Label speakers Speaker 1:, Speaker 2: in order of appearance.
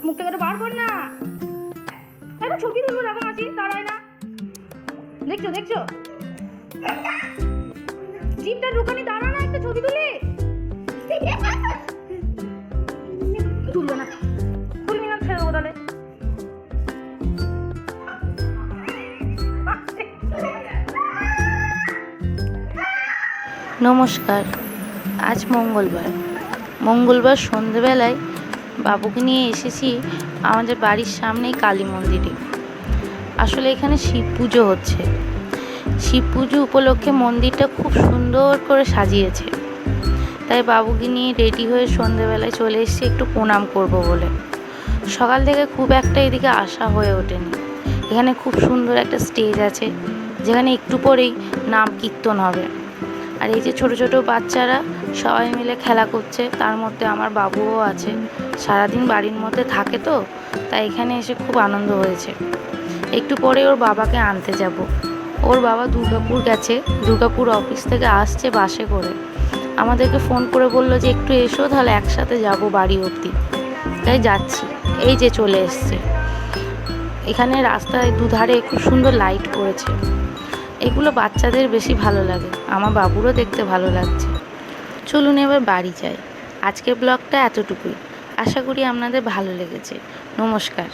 Speaker 1: মুখটা করে বার কর না। একটা ছবি তুলবো, দেখো মাসি দাঁড়ায় না। দেখছো দেখছো জিপটা ঢুকানি, দাঁড়া না, একটা ছবি তুলি। তুলবে না, তুলবি না, ছেড়ে দেবো তাহলে।
Speaker 2: নমস্কার। আজ মঙ্গলবার সন্ধেবেলায় বাবুকে নিয়ে এসেছি আমাদের বাড়ির সামনেই কালী মন্দিরে। আসলে এখানে শিব পুজো হচ্ছে। শিব পুজো উপলক্ষে মন্দিরটা খুব সুন্দর করে সাজিয়েছে, তাই বাবুকে নিয়ে রেডি হয়ে সন্ধেবেলায় চলে এসেছি একটু প্রণাম করব বলে। সকাল থেকে খুব একটা এদিকে আসা হয়ে ওঠেনি। এখানে খুব সুন্দর একটা স্টেজ আছে, যেখানে একটু পরেই নাম কীর্তন হবে। আর এই যে ছোট ছোট বাচ্চারা সবাই মিলে খেলা করছে, তার মধ্যে আমার বাবুও আছে। সারাদিন বাড়ির মধ্যে থাকে তো, তাই এখানে এসে খুব আনন্দ হয়েছে। একটু পরে ওর বাবাকে আনতে যাব। ওর বাবা দুর্গাপুর গেছে, দুর্গাপুর অফিস থেকে আসছে বাসে করে। আমাদেরকে ফোন করে বললো যে একটু এসো, তাহলে একসাথে যাব বাড়ি অবধি। তাই যাচ্ছি। এই যে চলে এসছে। এখানে রাস্তায় দুধারে খুব সুন্দর লাইট করেছে। এগুলো বাচ্চাদের বেশি ভালো লাগে, আমার বাবুরও দেখতে ভালো লাগছে। চলুন এবার বাড়ি যাই। আজকের ব্লগটা এতটুকুই। আশা করি আপনাদের ভালো লেগেছে। নমস্কার।